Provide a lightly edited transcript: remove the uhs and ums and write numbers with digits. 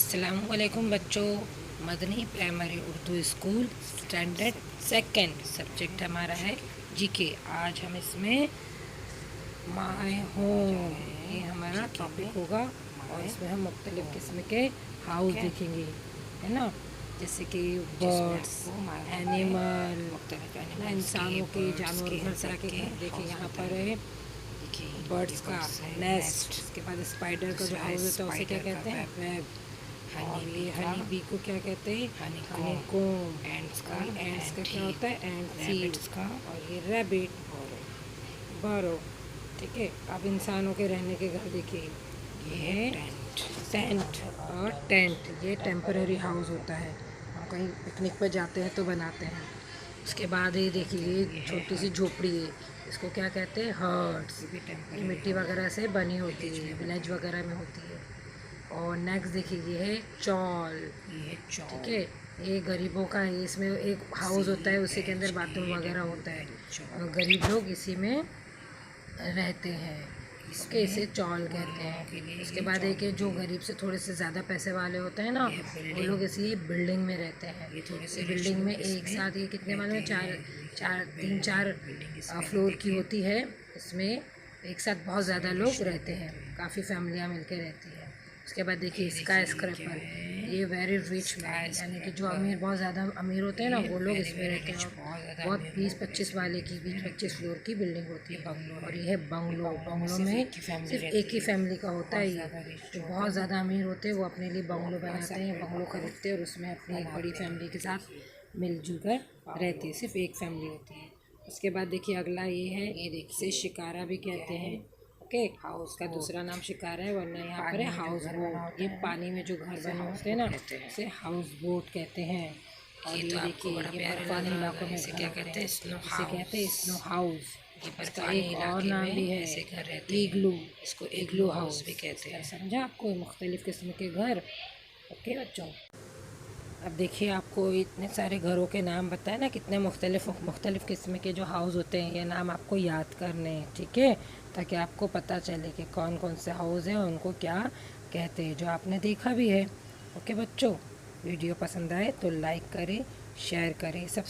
अस्सलामुअलैकुम बच्चों। Madani primary Urdu school standard second subject हमारा है जीके। आज हम इसमें माय होम ये हमारा टॉपिक होगा और इसमें हम मुख्तलिफ़ किस्म के हाउस देखेंगे, है ना, जैसे कि बर्ड्स, एनिमल, इंसानों के, जानवर, हर तरह के घर। देखिए यहाँ पर है बर्ड्स का नेस्ट, इसके बाद स्पाइडर का जो हाउस होता है उसे क्या कहते हैं, वेब। और ये हनी बी को क्या कहते हैं, हनी कोम। एंड्स का क्या होता है, एंड सीड्स का। और ये रैबिट, बरो। ठीक है, अब इंसानों के रहने के घर देखिए, ये है टेंट। और टेंट ये टेम्पररी हाउस होता है, हम कहीं पिकनिक पर जाते हैं तो बनाते हैं। उसके बाद ये देखिए ये छोटी सी झोपड़ी है, इसको क्या कहते हैं, हर्ट्स। ये मिट्टी वगैरह से बनी होती है, विलेज वगैरह में होती है। और नेक्स्ट देखिए ये है चॉल। ठीक है, ये गरीबों का है, इसमें एक हाउस होता है, उसी के अंदर बाथरूम वगैरह होता है और गरीब लोग इसी में रहते हैं, इसके इसे चॉल कहते हैं। उसके बाद एक है जो गरीब से थोड़े से ज़्यादा पैसे वाले होते हैं ना, वो लोग इसी बिल्डिंग में रहते हैं। ये बिल्डिंग में एक साथ ये कितने मालूम है, तीन चार फ्लोर की होती है। इसमें एक साथ बहुत ज़्यादा लोग रहते हैं, काफ़ी फैमिलियाँ मिलकर रहती हैं। उसके बाद देखिए स्काई स्क्रैपर, ये वेरी रिच मैन, यानी कि जो अमीर, बहुत ज़्यादा अमीर होते हैं ना, वो लोग इसमें रहते हैं। बहुत 20-25 वाले की, 20-25 फ्लोर की बिल्डिंग होती है। और ये है बंगलो। बंगलो में सिर्फ एक ही फैमिली का होता है। ये जो बहुत ज़्यादा अमीर होते हैं वो अपने लिए बंगलो बनाते हैं, बंगलो खरीदते हैं और उसमें अपनी एक बड़ी फैमिली के साथ मिलजुल कर रहती है, सिर्फ एक फैमिली होती है। उसके बाद देखिए अगला ये है, ये देखिए शिकारा भी कहते हैं। ओके, हाउस का दूसरा नाम शिकारा है, वरना यहाँ पर है हाउस बोट। ये पानी में जो घर बने होते हैं ना, इसे हाउस बोट कहते हैं। और ये देखिए ये बर्फानी इलाकों में क्या कहते हैं, इसे कहते हैं स्नो हाउस। इसका एक और नाम भी है इग्लू, इसको इग्लू हाउस भी कहते हैं। समझा आपको, मुख्तलिफ़ किस्म के घर। ओके बच्चों, अब देखिए आपको इतने सारे घरों के नाम बताए ना, कितने मुख्तलिफ़ किस्म के जो हाउस होते हैं, ये नाम आपको याद करने हैं, ठीक है, ताकि आपको पता चले कि कौन कौन से हाउस हैं, उनको क्या कहते हैं, जो आपने देखा भी है। ओके बच्चों, वीडियो पसंद आए तो लाइक करें, शेयर करें, सब्सक्राइब